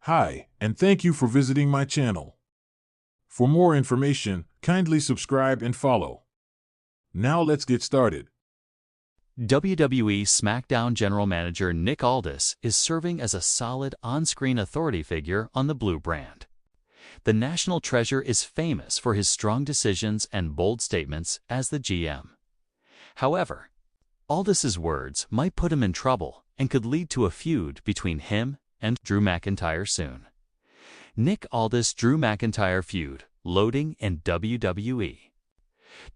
Hi, and thank you for visiting my channel. For more information, kindly subscribe and follow. Now let's get started. WWE SmackDown General Manager Nick Aldis is serving as a solid on-screen authority figure on the Blue brand. The National Treasure is famous for his strong decisions and bold statements as the GM. However, Aldis's words might put him in trouble and could lead to a feud between him and Drew McIntyre soon. Nick Aldis-Drew McIntyre feud loading in WWE.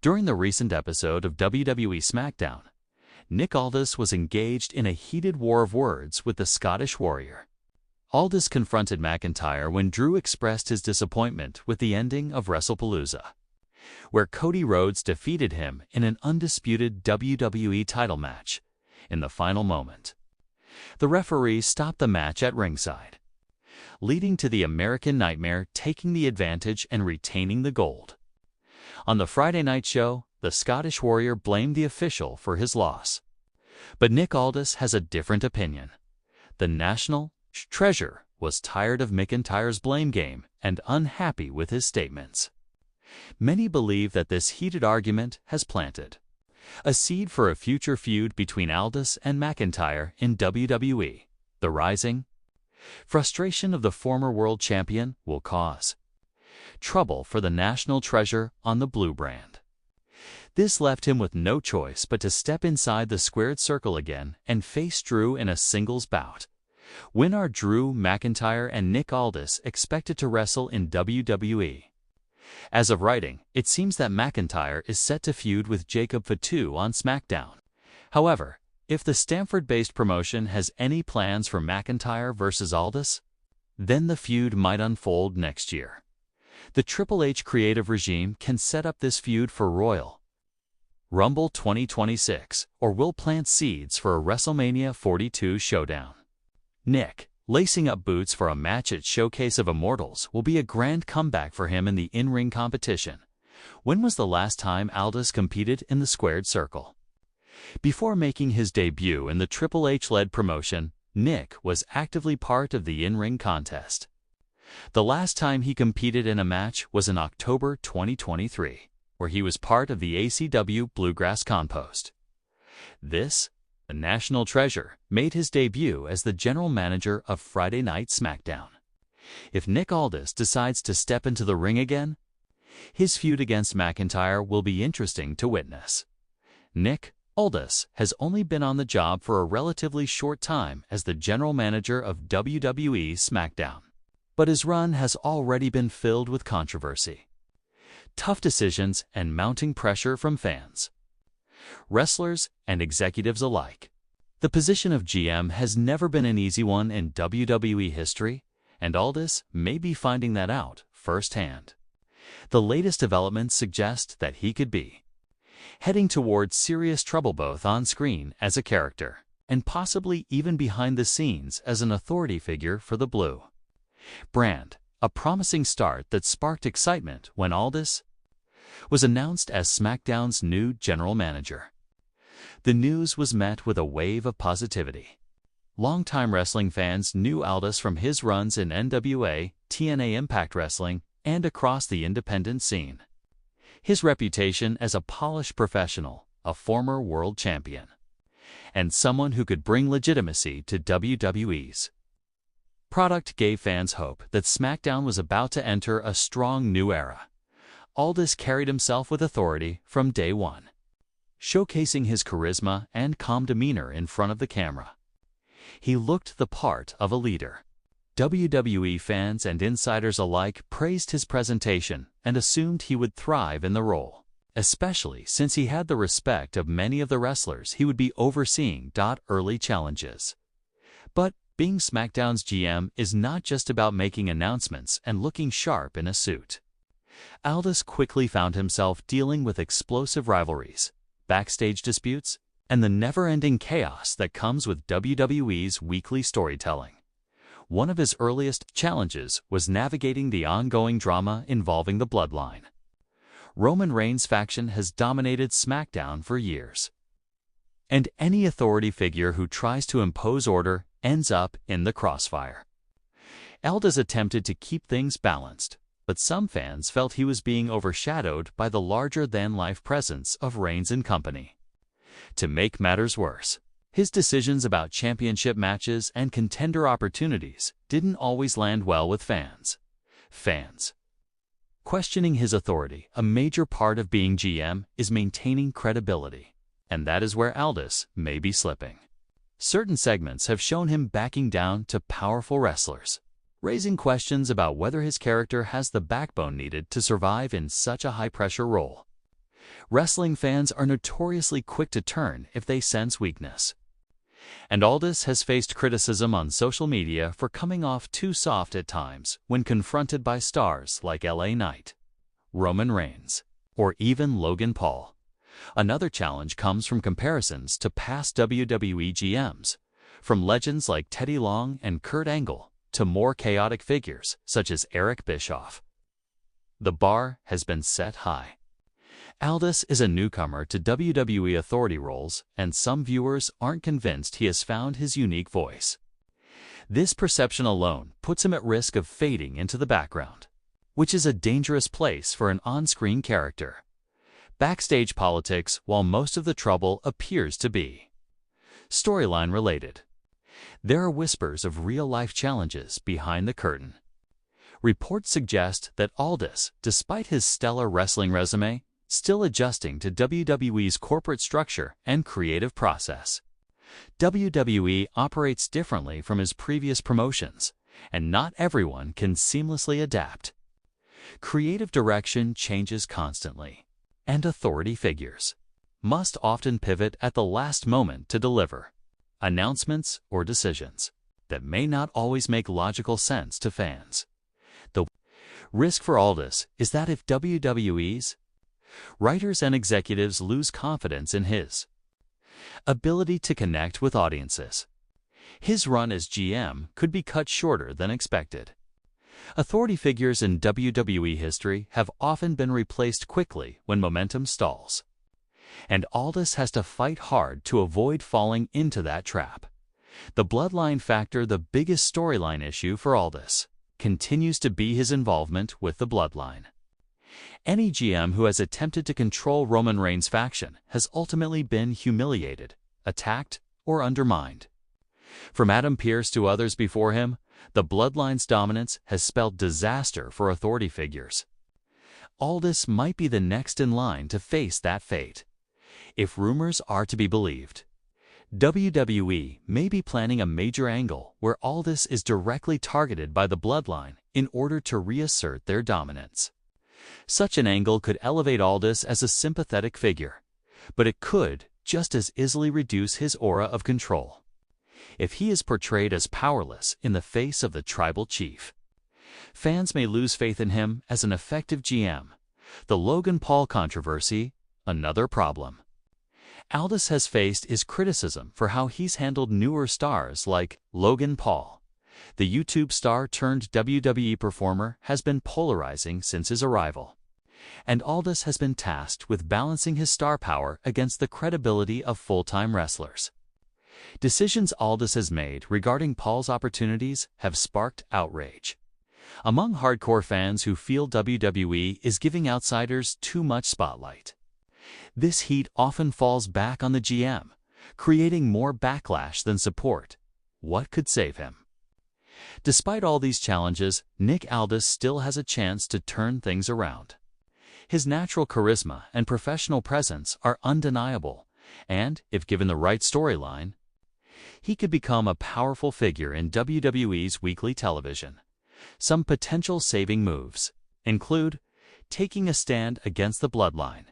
During the recent episode of WWE SmackDown, Nick Aldis was engaged in a heated war of words with the Scottish Warrior. Aldis confronted McIntyre when Drew expressed his disappointment with the ending of WrestlePalooza, where Cody Rhodes defeated him in an undisputed WWE title match in the final moment. The referee stopped the match at ringside, leading to the American Nightmare taking the advantage and retaining the gold. On the Friday night show, the Scottish Warrior blamed the official for his loss. But Nick Aldis has a different opinion. The National Treasure was tired of McIntyre's blame game and unhappy with his statements. Many believe that this heated argument has planted a seed for a future feud between Aldis and McIntyre in WWE. The rising frustration of the former world champion will cause trouble for the National Treasure on the Blue brand. This left him with no choice but to step inside the squared circle again and face Drew in a singles bout. When are Drew McIntyre and Nick Aldis expected to wrestle in WWE? As of writing, it seems that McIntyre is set to feud with Jacob Fatu on SmackDown. However, if the Stamford-based promotion has any plans for McIntyre versus Aldis, then the feud might unfold next year. The Triple H creative regime can set up this feud for Royal Rumble 2026 or will plant seeds for a WrestleMania 42 showdown. Nick, lacing up boots for a match at Showcase of Immortals will be a grand comeback for him in the in-ring competition. When was the last time Aldis competed in the squared circle? Before making his debut in the Triple H-led promotion, Nick was actively part of the in-ring contest. The last time he competed in a match was in October 2023, where he was part of the ACW Bluegrass Compost. The National Treasure made his debut as the general manager of Friday Night SmackDown. If Nick Aldis decides to step into the ring again, his feud against McIntyre will be interesting to witness. Nick Aldis has only been on the job for a relatively short time as the general manager of WWE SmackDown, but his run has already been filled with controversy, tough decisions, and mounting pressure from fans, wrestlers, and executives alike. The position of GM has never been an easy one in WWE history, and Aldis may be finding that out firsthand. The latest developments suggest that he could be heading towards serious trouble both on screen as a character and possibly even behind the scenes as an authority figure for the Blue brand, a promising start that sparked excitement when Aldis was announced as SmackDown's new general manager. The news was met with a wave of positivity. Longtime wrestling fans knew Aldis from his runs in NWA, TNA Impact Wrestling, and across the independent scene. His reputation as a polished professional, a former world champion, and someone who could bring legitimacy to WWE's product gave fans hope that SmackDown was about to enter a strong new era. Aldis carried himself with authority from day one, showcasing his charisma and calm demeanor in front of the camera. He looked the part of a leader. WWE fans and insiders alike praised his presentation and assumed he would thrive in the role, especially since he had the respect of many of the wrestlers he would be overseeing. Early challenges. But being SmackDown's GM is not just about making announcements and looking sharp in a suit. Aldis quickly found himself dealing with explosive rivalries, backstage disputes, and the never-ending chaos that comes with WWE's weekly storytelling. One of his earliest challenges was navigating the ongoing drama involving the Bloodline. Roman Reigns' faction has dominated SmackDown for years, and any authority figure who tries to impose order ends up in the crossfire. Aldis attempted to keep things balanced, but some fans felt he was being overshadowed by the larger-than-life presence of Reigns and company. To make matters worse, his decisions about championship matches and contender opportunities didn't always land well with fans. Questioning his authority, a major part of being GM is maintaining credibility, and that is where Aldis may be slipping. Certain segments have shown him backing down to powerful wrestlers, raising questions about whether his character has the backbone needed to survive in such a high-pressure role. Wrestling fans are notoriously quick to turn if they sense weakness. And Aldis has faced criticism on social media for coming off too soft at times when confronted by stars like LA Knight, Roman Reigns, or even Logan Paul. Another challenge comes from comparisons to past WWE GMs, from legends like Teddy Long and Kurt Angle to more chaotic figures such as Eric Bischoff. The bar has been set high. Aldis is a newcomer to WWE authority roles, and some viewers aren't convinced he has found his unique voice. This perception alone puts him at risk of fading into the background, which is a dangerous place for an on-screen character. Backstage politics, while most of the trouble appears to be storyline related, there are whispers of real-life challenges behind the curtain. Reports suggest that Aldis, despite his stellar wrestling resume, still adjusting to WWE's corporate structure and creative process. WWE operates differently from his previous promotions, and not everyone can seamlessly adapt. Creative direction changes constantly, and authority figures must often pivot at the last moment to deliver announcements or decisions that may not always make logical sense to fans. The risk for Aldis is that if WWE's writers and executives lose confidence in his ability to connect with audiences, his run as GM could be cut shorter than expected. Authority figures in WWE history have often been replaced quickly when momentum stalls, and Aldis has to fight hard to avoid falling into that trap. The bloodline factor, the biggest storyline issue for Aldis, continues to be his involvement with the bloodline. Any GM who has attempted to control Roman Reigns' faction has ultimately been humiliated, attacked, or undermined. From Adam Pearce to others before him, the bloodline's dominance has spelled disaster for authority figures. Aldis might be the next in line to face that fate. If rumors are to be believed, WWE may be planning a major angle where Aldis is directly targeted by the bloodline in order to reassert their dominance. Such an angle could elevate Aldis as a sympathetic figure, but it could just as easily reduce his aura of control if he is portrayed as powerless in the face of the tribal chief. Fans may lose faith in him as an effective GM. The Logan Paul controversy, another problem. Aldis has faced is criticism for how he's handled newer stars like Logan Paul. The YouTube star turned WWE performer has been polarizing since his arrival, and Aldis has been tasked with balancing his star power against the credibility of full-time wrestlers. Decisions Aldis has made regarding Paul's opportunities have sparked outrage among hardcore fans who feel WWE is giving outsiders too much spotlight. This heat often falls back on the GM, creating more backlash than support. What could save him? Despite all these challenges, Nick Aldis still has a chance to turn things around. His natural charisma and professional presence are undeniable, and, if given the right storyline, he could become a powerful figure in WWE's weekly television. Some potential saving moves include taking a stand against the bloodline.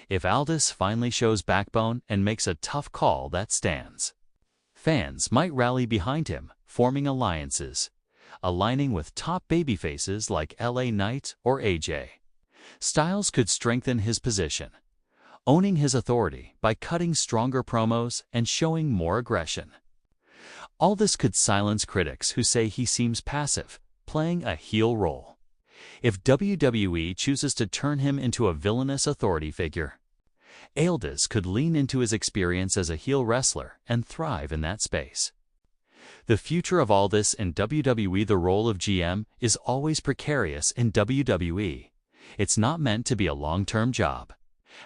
If Aldis finally shows backbone and makes a tough call that stands, fans might rally behind him, forming alliances, aligning with top babyfaces like LA Knight or AJ. Styles could strengthen his position, owning his authority by cutting stronger promos and showing more aggression. Aldis could silence critics who say he seems passive, playing a heel role. If WWE chooses to turn him into a villainous authority figure, Aldis could lean into his experience as a heel wrestler and thrive in that space. The future of Aldis in WWE. The role of GM is always precarious in WWE. It's not meant to be a long-term job,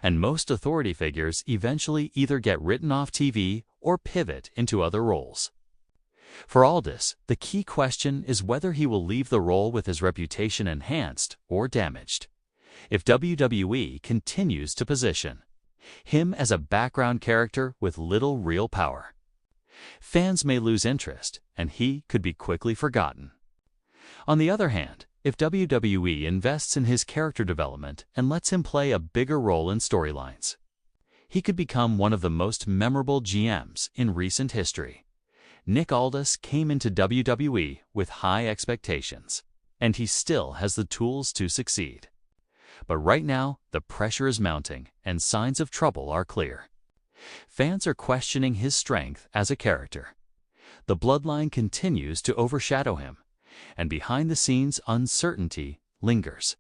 and most authority figures eventually either get written off TV or pivot into other roles. For Aldis, the key question is whether he will leave the role with his reputation enhanced or damaged. If WWE continues to position him as a background character with little real power, fans may lose interest, and he could be quickly forgotten. On the other hand, if WWE invests in his character development and lets him play a bigger role in storylines, he could become one of the most memorable GMs in recent history. Nick Aldis came into WWE with high expectations, and he still has the tools to succeed. But right now, the pressure is mounting, and signs of trouble are clear. Fans are questioning his strength as a character. The bloodline continues to overshadow him, and behind the scenes, uncertainty lingers.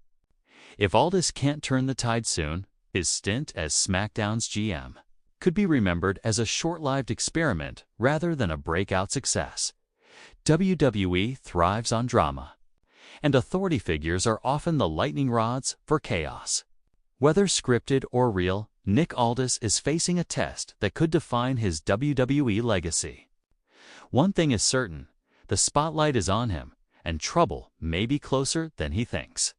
If Aldis can't turn the tide soon, his stint as SmackDown's GM could be remembered as a short-lived experiment rather than a breakout success. WWE thrives on drama, and authority figures are often the lightning rods for chaos. Whether scripted or real, Nick Aldis is facing a test that could define his WWE legacy. One thing is certain: the spotlight is on him, and trouble may be closer than he thinks.